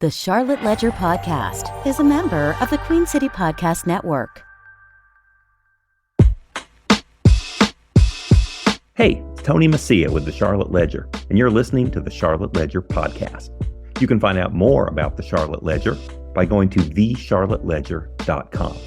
The Charlotte Ledger Podcast is a member of the Queen City Podcast Network. Hey, it's Tony Messia with the Charlotte Ledger, and you're listening to the Charlotte Ledger Podcast. You can find out more about the Charlotte Ledger by going to thecharlotteledger.com.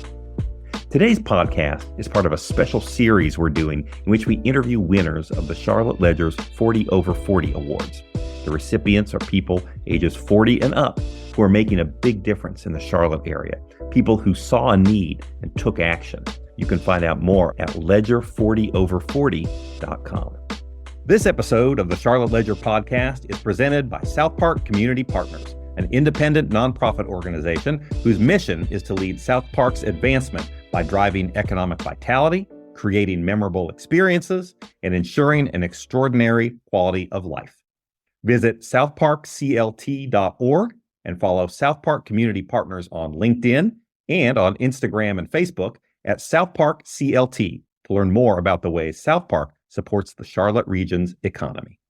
Today's podcast is part of a special series we're doing in which we interview winners of the Charlotte Ledger's 40 Over 40 Awards. The recipients are people ages 40 and up who are making a big difference in the Charlotte area, people who saw a need and took action. You can find out more at ledger40over40.com. This episode of the Charlotte Ledger Podcast is presented by South Park Community Partners, an independent nonprofit organization whose mission is to lead South Park's advancement by driving economic vitality, creating memorable experiences, and ensuring an extraordinary quality of life. Visit southparkclt.org and follow South Park Community Partners on LinkedIn and on Instagram and Facebook at South Park CLT to learn more about the ways South Park supports the Charlotte region's economy.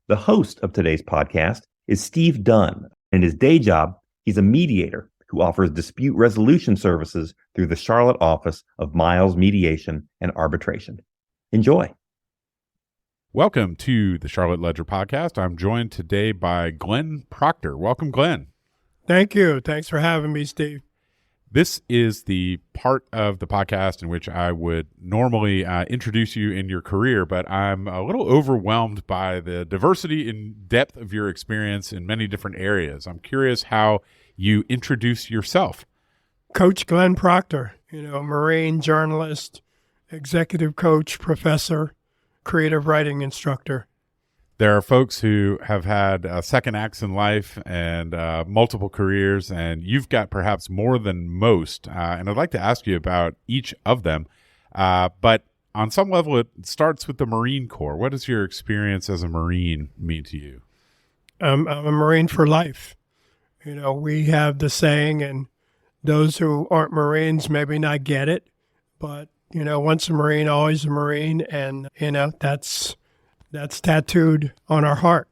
The host of today's podcast is Steve Dunn. In his day job, he's a mediator who offers dispute resolution services through the Charlotte office of Miles Mediation and Arbitration. Enjoy. Welcome to the Charlotte Ledger Podcast. I'm joined today by Glenn Proctor. Welcome, Glenn. Thank you. Thanks for having me, Steve. This is the part of the podcast in which I would normally introduce you in your career, but I'm a little overwhelmed by the diversity and depth of your experience in many different areas. I'm curious how you introduce yourself. Coach Glenn Proctor, Marine journalist, executive coach, professor, creative writing instructor. There are folks who have had second acts in life and multiple careers, and you've got perhaps more than most. And I'd like to ask you about each of them. But on some level, it starts with the Marine Corps. What does your experience as a Marine mean to you? I'm a Marine for life. We have the saying, and those who aren't Marines maybe not get it, but once a Marine, always a Marine, and that's tattooed on our heart.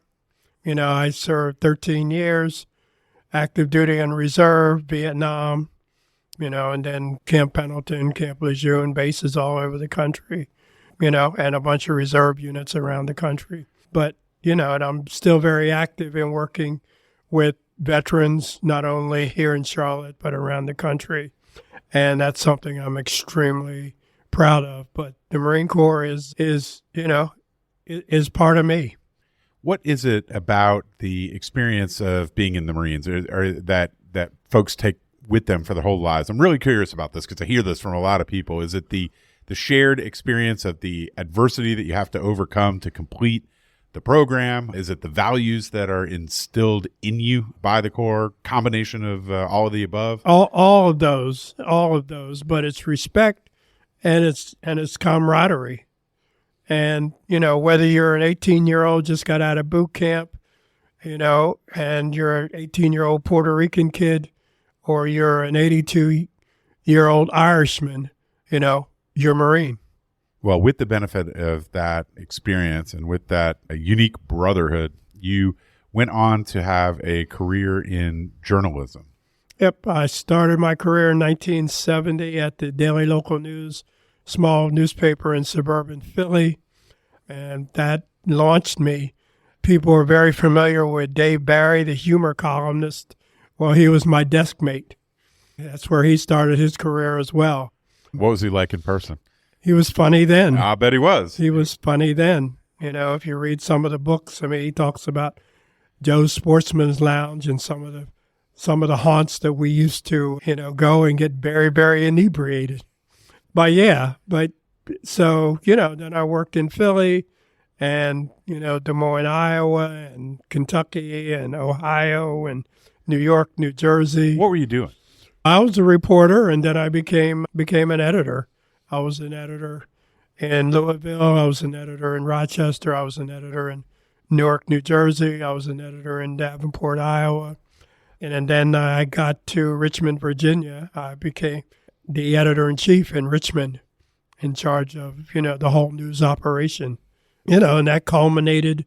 I served 13 years, active duty and reserve, Vietnam, and then Camp Pendleton, Camp Lejeune, bases all over the country, and a bunch of reserve units around the country. But, and I'm still very active in working with veterans, not only here in Charlotte, but around the country. And that's something I'm extremely proud of. But the Marine Corps is part of me. What is it about the experience of being in the Marines or that folks take with them for their whole lives? I'm really curious about this because I hear this from a lot of people. Is it the shared experience of the adversity that you have to overcome to complete the program? Is it the values that are instilled in you by the Corps? Combination of all of the above? All of those. But it's respect and it's camaraderie. And, whether you're an 18-year-old just got out of boot camp, and you're an 18-year-old Puerto Rican kid, or you're an 82-year-old Irishman, you're Marine. Well, with the benefit of that experience and with that unique brotherhood, you went on to have a career in journalism. Yep. I started my career in 1970 at the Daily Local News, small newspaper in suburban Philly, and that launched me. People were very familiar with Dave Barry, the humor columnist. Well, he was my desk mate. That's where he started his career as well. What was he like in person? He was funny then. I bet he was. He was funny then. If you read some of the books, he talks about Joe's Sportsman's Lounge and some of the haunts that we used to, go and get very, very inebriated. So, then I worked in Philly and, Des Moines, Iowa, and Kentucky and Ohio and New York, New Jersey. What were you doing? I was a reporter, and then I became an editor. I was an editor in Louisville. I was an editor in Rochester. I was an editor in Newark, New Jersey. I was an editor in Davenport, Iowa. And then I got to Richmond, Virginia. I became the editor-in-chief in Richmond, in charge of, the whole news operation. And that culminated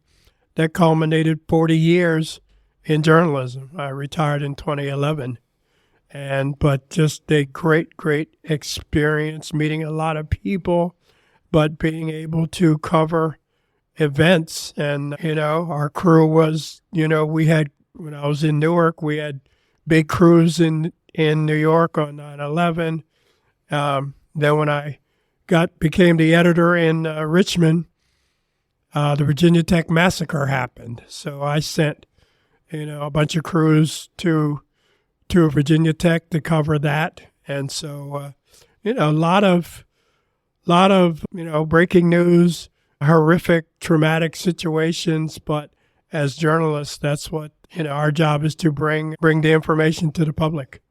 40 years in journalism. I retired in 2011. But just a great, great experience, meeting a lot of people, but being able to cover events. And, our crew was, we had, when I was in Newark, we had big crews in New York on 9/11. Then when I became the editor in Richmond, the Virginia Tech massacre happened. So I sent, a bunch of crews to Virginia Tech to cover that. And so, a lot of, breaking news, horrific, traumatic situations. But as journalists, that's what, our job is to bring the information to the public.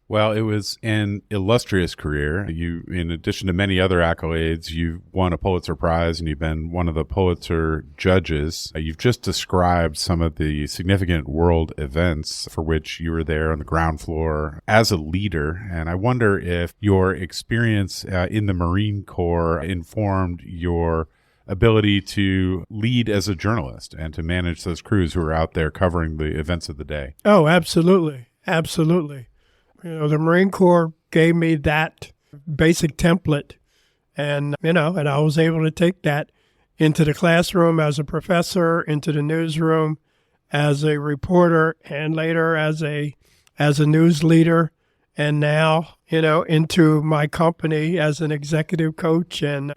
Well, it was an illustrious career. You, in addition to many other accolades, you won a Pulitzer Prize and you've been one of the Pulitzer judges. You've just described some of the significant world events for which you were there on the ground floor as a leader. And I wonder if your experience in the Marine Corps informed your ability to lead as a journalist and to manage those crews who are out there covering the events of the day. Oh, absolutely. Absolutely. The Marine Corps gave me that basic template, and I was able to take that into the classroom as a professor, into the newsroom as a reporter, and later as a news leader, and now, into my company as an executive coach and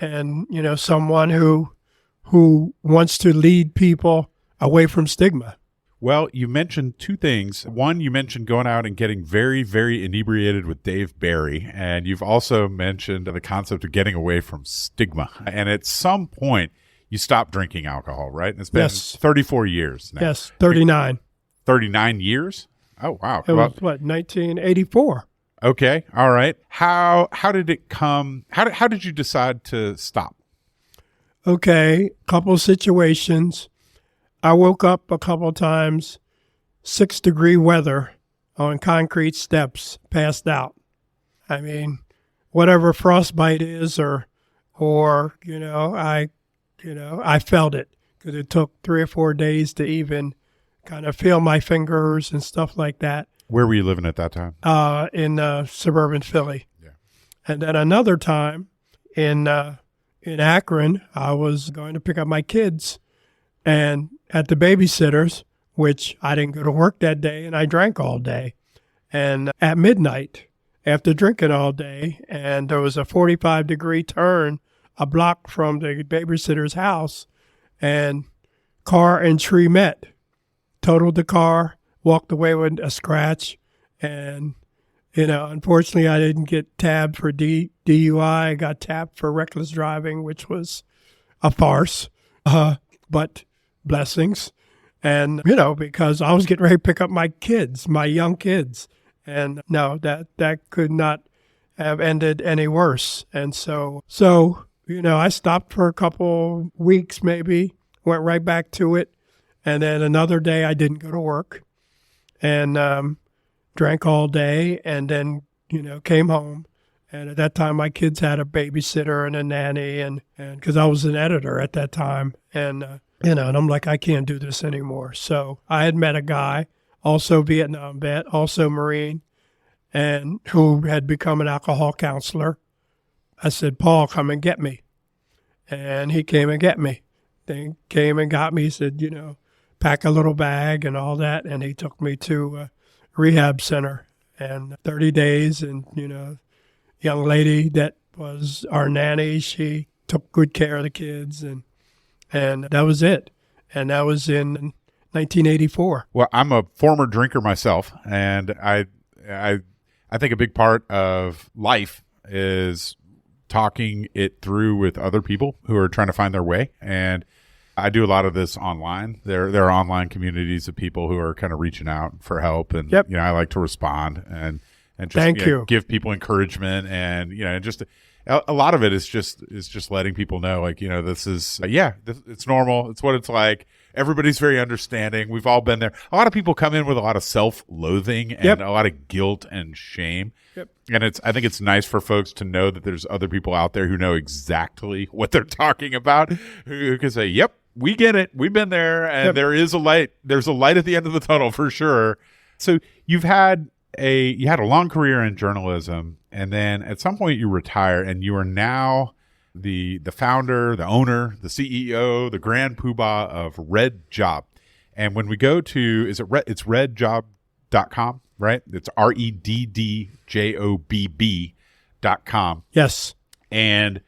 someone who wants to lead people away from stigma. Well, you mentioned two things. One, you mentioned going out and getting very, very inebriated with Dave Barry. And you've also mentioned the concept of getting away from stigma. And at some point, you stopped drinking alcohol, right? And it's been 34 years now. Yes, 39. 39 years? Oh, wow. It was, 1984. Okay. All right. How did it come? How did you decide to stop? Okay. Couple situations. I woke up a couple times, 6-degree weather on concrete steps, passed out. I mean, whatever frostbite is, or I felt it because it took 3 or 4 days to even kind of feel my fingers and stuff like that. Where were you living at that time? In suburban Philly. Yeah. And then another time in Akron, I was going to pick up my kids, and at the babysitter's, which I didn't go to work that day, and I drank all day. And at midnight, after drinking all day, and there was a 45-degree turn a block from the babysitter's house, and car and tree met, totaled the car, walked away with a scratch, and, unfortunately I didn't get tabbed for DUI. I got tapped for reckless driving, which was a farce, but blessings. And, because I was getting ready to pick up my kids, my young kids. And no, that could not have ended any worse. And so, I stopped for a couple weeks, maybe, went right back to it. And then another day I didn't go to work and drank all day, and then, came home. And at that time, my kids had a babysitter and a nanny, and because I was an editor at that time. And, and I'm like, I can't do this anymore. So I had met a guy, also Vietnam vet, also Marine, and who had become an alcohol counselor. I said, Paul, come and get me. And he came and get me. They came and got me. He said, pack a little bag and all that. And he took me to a rehab center, and 30 days. And, young lady that was our nanny, she took good care of the kids, and that was it. And that was in 1984. Well, I'm a former drinker myself, and I think a big part of life is talking it through with other people who are trying to find their way. And I do a lot of this online. There are online communities of people who are kind of reaching out for help, and I like to respond and just give people encouragement, and just a lot of it is just letting people know, like, this is it's normal. It's what it's like. Everybody's very understanding. We've all been there. A lot of people come in with a lot of self-loathing and a lot of guilt and shame. Yep. And I think it's nice for folks to know that there's other people out there who know exactly what they're talking about, who can say, yep, we get it. We've been there, and there is a light. There's a light at the end of the tunnel for sure. So you had a long career in journalism, and then at some point you retire, and you are now the founder, the owner, the CEO, the grand poobah of Red Job. And when we go to, it's redjob.com, right? It's REDDJOBB.com. Yes. And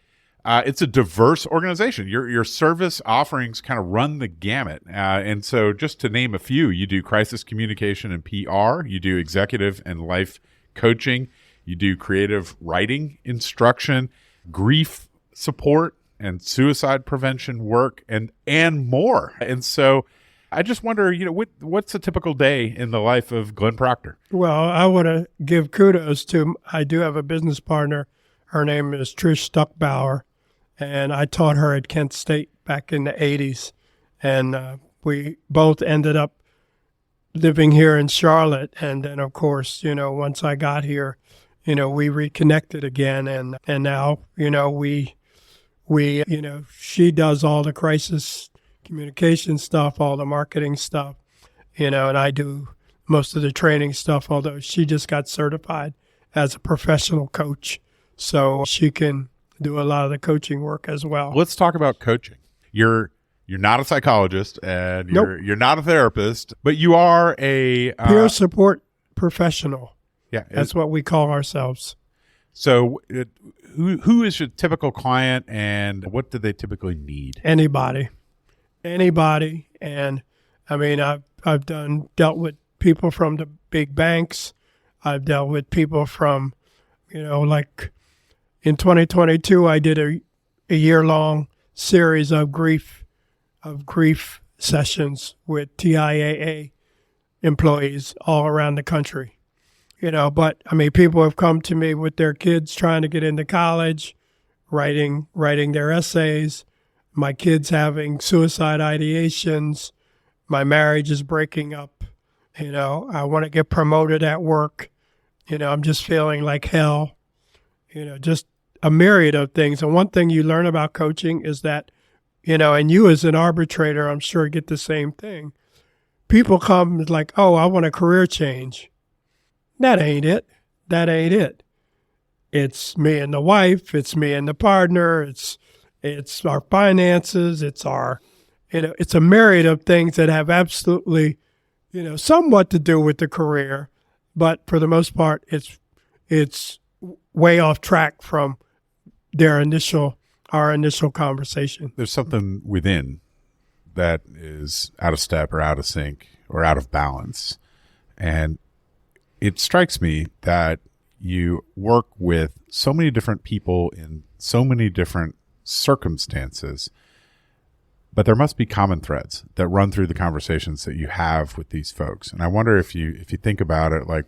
it's a diverse organization. Your service offerings kind of run the gamut. And so just to name a few, you do crisis communication and PR. You do executive and life coaching. You do creative writing instruction, grief support, and suicide prevention work, and more. And so I just wonder, what's a typical day in the life of Glenn Proctor? Well, I want to give kudos to, I do have a business partner. Her name is Trish Stuckbauer, and I taught her at Kent State back in the 80s. And we both ended up living here in Charlotte. And then, of course, once I got here, we reconnected again. And now, she does all the crisis communication stuff, all the marketing stuff, and I do most of the training stuff, although she just got certified as a professional coach. So she can do a lot of the coaching work as well. Let's talk about coaching. You're not a psychologist, and you're not a therapist, but you are a peer support professional. Yeah. That's what we call ourselves. So who is your typical client, and what do they typically need? Anybody. And I mean, I've dealt with people from the big banks. I've dealt with people from, like in 2022, I did a year-long series of grief sessions with TIAA employees all around the country. But I mean, people have come to me with their kids trying to get into college, writing their essays, my kids having suicide ideations, my marriage is breaking up, I want to get promoted at work, I'm just feeling like hell, just a myriad of things. And one thing you learn about coaching is that, and you as an arbitrator, I'm sure get the same thing. People come like, oh, I want a career change. That ain't it. It's me and the wife. It's me and the partner. It's our finances. It's our, it's a myriad of things that have absolutely, somewhat to do with the career, but for the most part, it's way off track from our initial conversation. There's something within that is out of step or out of sync or out of balance, and it strikes me that you work with so many different people in so many different circumstances, but there must be common threads that run through the conversations that you have with these folks. And I wonder if you think about it, like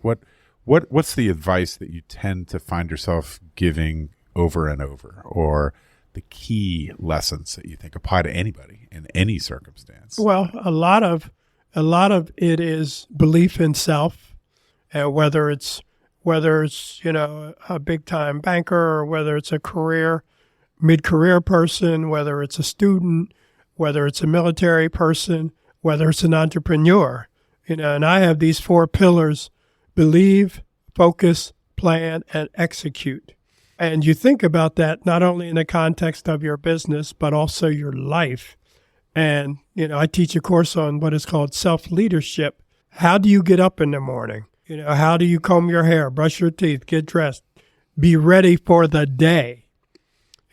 what's the advice that you tend to find yourself giving over and over, or the key lessons that you think apply to anybody in any circumstance? Well, a lot of it is belief in self. Whether it's a big time banker, or whether it's a mid-career person, whether it's a student, whether it's a military person, whether it's an entrepreneur, and I have these 4 pillars: believe, focus, plan, and execute. And you think about that not only in the context of your business, but also your life. And, I teach a course on what is called self-leadership. How do you get up in the morning? How do you comb your hair, brush your teeth, get dressed, be ready for the day?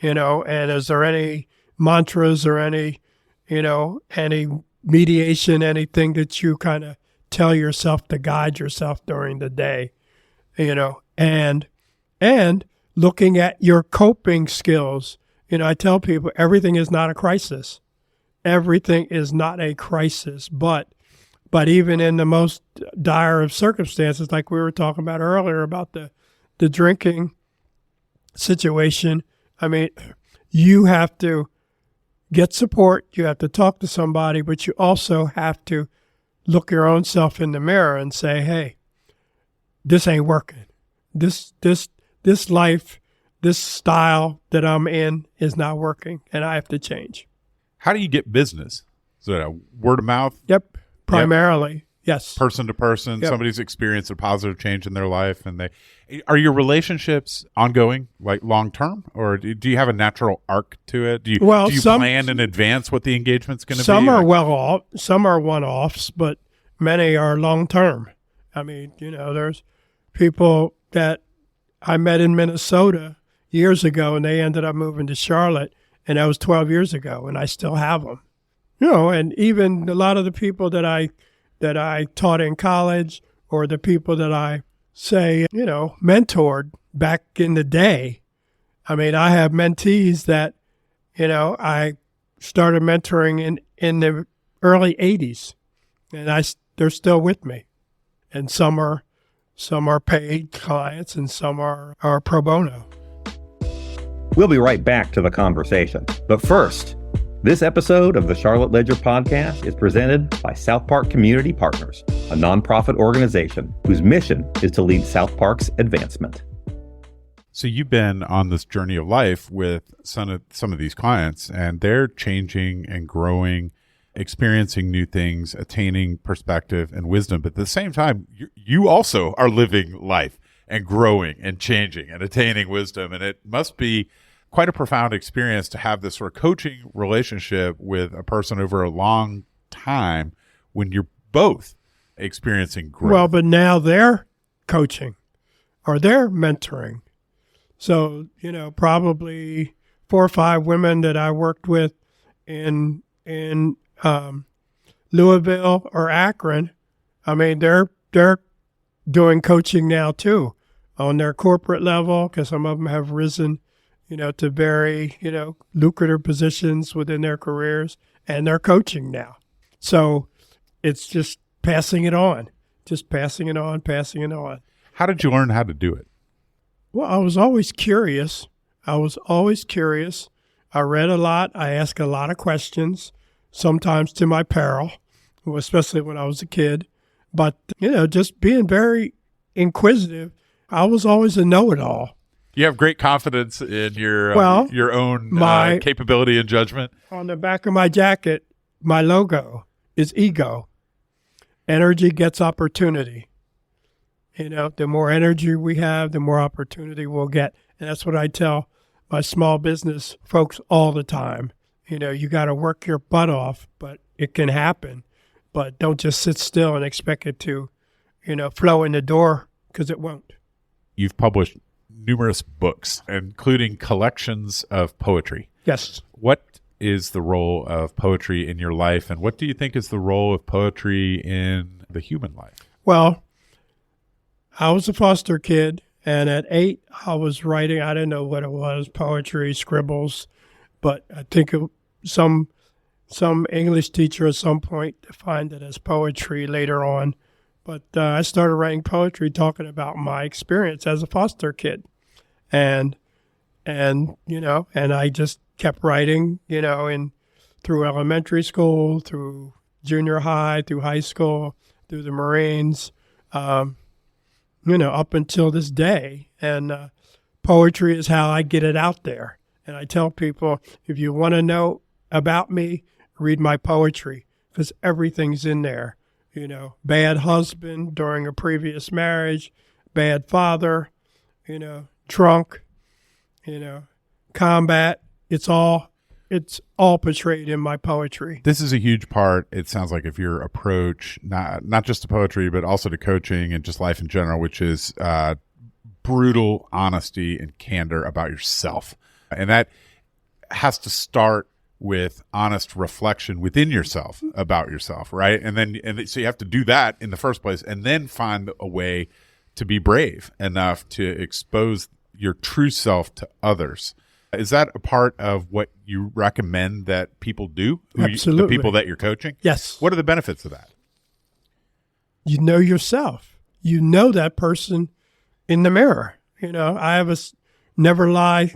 And is there any mantras or any mediation, anything that you kind of tell yourself to guide yourself during the day? And looking at your coping skills. I tell people everything is not a crisis. Everything is not a crisis, but even in the most dire of circumstances, like we were talking about earlier about the drinking situation, I mean, you have to get support, you have to talk to somebody, but you also have to look your own self in the mirror and say, hey, this ain't working. This life, this style that I'm in is not working, and I have to change. How do you get business? Is it a word of mouth? Yep. Primarily. Yes. Person to person, Yep. somebody's experienced a positive change in their life, and are your relationships ongoing, like long term, or do you have a natural arc to it? Do you plan in advance what the engagement's going to be? Some are well off, some are one offs, but many are long term. I mean, there's people that I met in Minnesota years ago, and they ended up moving to Charlotte, and that was 12 years ago, and I still have them. And even a lot of the people that I taught in college, or the people that I mentored back in the day. I mean, I have mentees that, I started mentoring in the early 80s, and they're still with me. And some are paid clients, and some are pro bono. We'll be right back to the conversation. But first, this episode of the Charlotte Ledger podcast is presented by South Park Community Partners, a nonprofit organization whose mission is to lead South Park's advancement. So you've been on this journey of life with some of these clients, and they're changing and growing, experiencing new things, attaining perspective and wisdom. But at the same time, you also are living life and growing and changing and attaining wisdom. And it must be quite a profound experience to have this sort of coaching relationship with a person over a long time when you're both experiencing growth. Well, but now they're coaching or they're mentoring. So, probably 4 or 5 women that I worked with in Louisville or Akron, I mean, they're doing coaching now too on their corporate level, because some of them have risen to very, lucrative positions within their careers, and they're coaching now. So it's just passing it on. How did you learn how to do it? Well, I was always curious. I read a lot. I asked a lot of questions, sometimes to my peril, especially when I was a kid. But, just being very inquisitive, I was always a know-it-all. You have great confidence in your own capability and judgment. On the back of my jacket, my logo is ego. Energy gets opportunity. The more energy we have, the more opportunity we'll get. And that's what I tell my small business folks all the time. You got to work your butt off, but it can happen. But don't just sit still and expect it to, flow in the door, because it won't. You've published numerous books, including collections of poetry. Yes. What is the role of poetry in your life, and what do you think is the role of poetry in the human life? Well, I was a foster kid, and at 8, I was writing, I didn't know what it was, poetry, scribbles, but I think some English teacher at some point defined it as poetry later on. But I started writing poetry talking about my experience as a foster kid. And I just kept writing, through elementary school, through junior high, through high school, through the Marines, up until this day. And poetry is how I get it out there. And I tell people, if you want to know about me, read my poetry, because everything's in there. Bad husband during a previous marriage, bad father, drunk, combat. It's all portrayed in my poetry. This is a huge part, it sounds like, of your approach, not just to poetry, but also to coaching and just life in general, which is brutal honesty and candor about yourself. And that has to start with honest reflection within yourself about yourself, right? And so you have to do that in the first place, and then find a way to be brave enough to expose your true self to others. Is that a part of what you recommend that people do? Absolutely. The people that you're coaching? Yes. What are the benefits of that? You know yourself. You know that person in the mirror. I have a never lie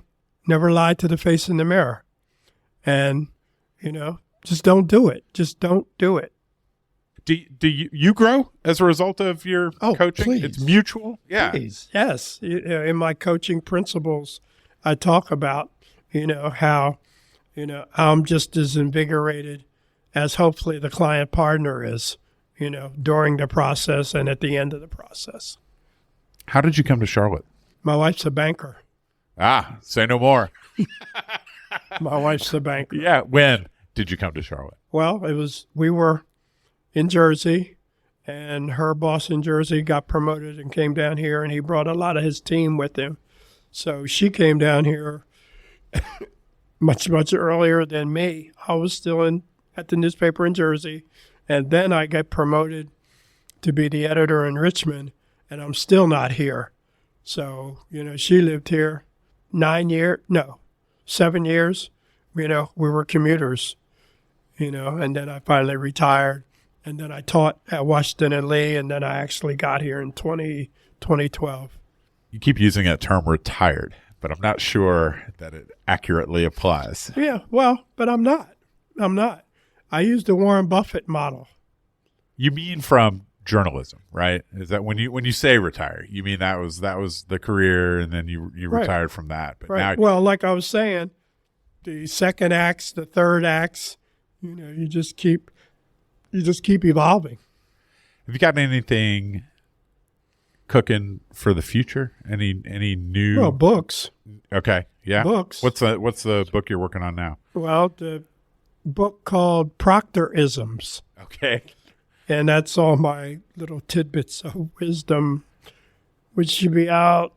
to the face in the mirror. And, just don't do it. Just don't do it. Do you grow as a result of your coaching? Please. It's mutual? Yeah. Please. Yes. In my coaching principles, I talk about, how I'm just as invigorated as hopefully the client partner is, during the process and at the end of the process. How did you come to Charlotte? My wife's a banker. Say no more. My wife's a banker. Yeah. When did you come to Charlotte? Well, we were in Jersey, and her boss in Jersey got promoted and came down here, and he brought a lot of his team with him. So she came down here much, much earlier than me. I was still at the newspaper in Jersey, and then I got promoted to be the editor in Richmond, and I'm still not here. So, she lived here 7 years. We were commuters, and then I finally retired. And then I taught at Washington and Lee, and then I actually got here in 2012. You keep using that term retired, but I'm not sure that it accurately applies. Yeah, well, but I'm not. I use the Warren Buffett model. You mean from journalism, right? Is that when you say retire, you mean that was the career, and then you Right. retired from that? But Right. now, Well, like I was saying, the second acts, the third acts, you just keep evolving. have you got anything cooking for the future? Any new? Well, books. Okay, yeah. Books. What's the book you're working on now? Well, the book called Proctor-isms. Okay. And that's all my little tidbits of wisdom, which should be out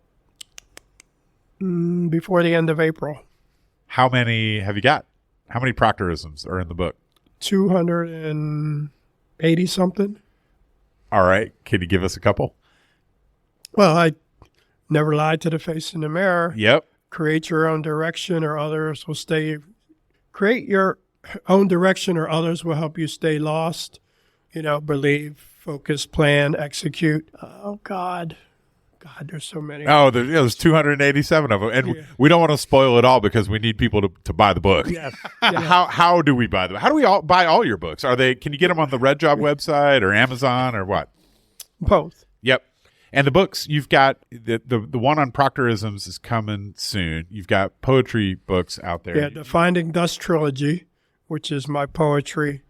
before the end of April. How many have you got? How many Proctor-isms are in the book? 280 something. All right. Can you give us a couple? Well, I never lied to the face in the mirror. Yep. Create your own direction or others will stay. Create your own direction or others will help you stay lost. Believe, focus, plan, execute. Oh, God, there's so many. Oh, there's 287 of them. And Yeah. we don't want to spoil it all because we need people to buy the book. Yes. How do we buy them? How do we all buy all your books? Can you get them on the Red Job website or Amazon or what? Both. Yep. And the books, you've got the one on Proctor-isms is coming soon. You've got poetry books out there. Yeah, the Finding Dust trilogy, which is my poetry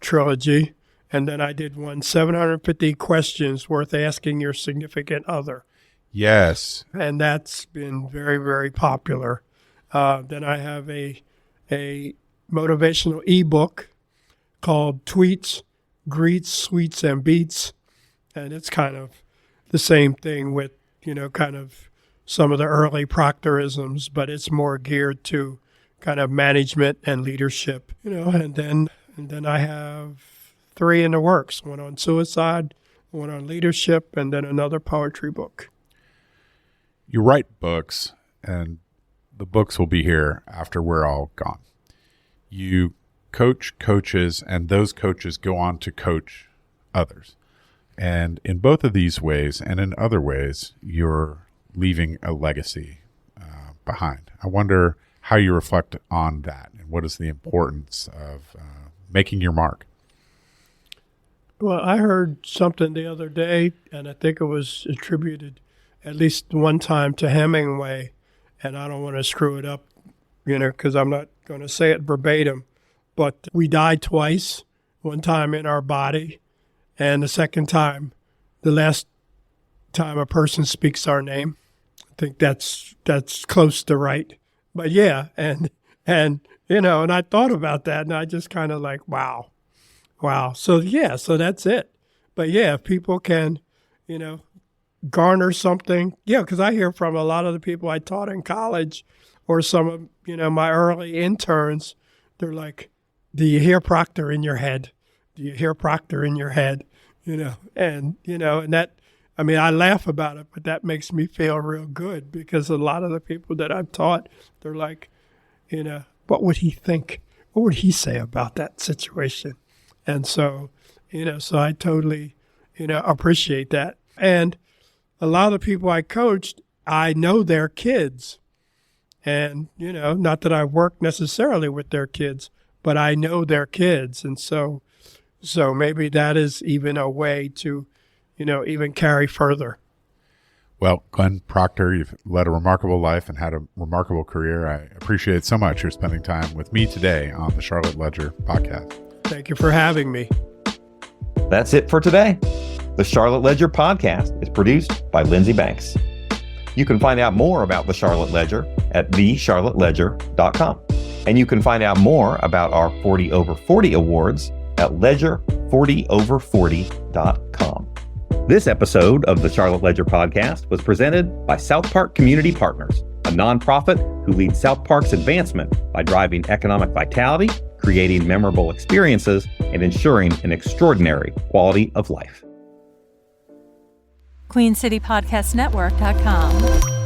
trilogy. And then I did 750 questions worth asking your significant other. Yes. And that's been very, very popular. Then I have a motivational ebook called Tweets, Greets, Sweets, and Beats. And it's kind of the same thing with, kind of some of the early Proctor-isms, but it's more geared to kind of management and leadership, and then I have 3 in the works, one on suicide, one on leadership, and then another poetry book. You write books, and the books will be here after we're all gone. You coach coaches, and those coaches go on to coach others. And in both of these ways, and in other ways, you're leaving a legacy behind. I wonder how you reflect on that, and what is the importance of making your mark. Well, I heard something the other day, and I think it was attributed at least one time to Hemingway, and I don't want to screw it up, because I'm not going to say it verbatim, but we die twice, one time in our body, and the second time, the last time a person speaks our name. I think that's close to right. But yeah, and and I thought about that, and I just kind of like, wow. So that's it. But yeah, if people can, garner something. Yeah, because I hear from a lot of the people I taught in college or some of, my early interns, they're like, do you hear Proctor in your head? Do you hear Proctor in your head? And that, I laugh about it, but that makes me feel real good because a lot of the people that I've taught, they're like, what would he think? What would he say about that situation? And so, so I totally, appreciate that. And a lot of the people I coached, I know their kids. And, not that I work necessarily with their kids, but I know their kids. And so maybe that is even a way to, even carry further. Well, Glenn Proctor, you've led a remarkable life and had a remarkable career. I appreciate so much your spending time with me today on the Charlotte Ledger podcast. Thank you for having me. That's it for today. The Charlotte Ledger podcast is produced by Lindsey Banks. You can find out more about the Charlotte Ledger at thecharlotteledger.com. And you can find out more about our 40 over 40 awards at ledger40over40.com. This episode of the Charlotte Ledger podcast was presented by South Park Community Partners, a nonprofit who leads South Park's advancement by driving economic vitality, creating memorable experiences, and ensuring an extraordinary quality of life. QueenCityPodcastNetwork.com.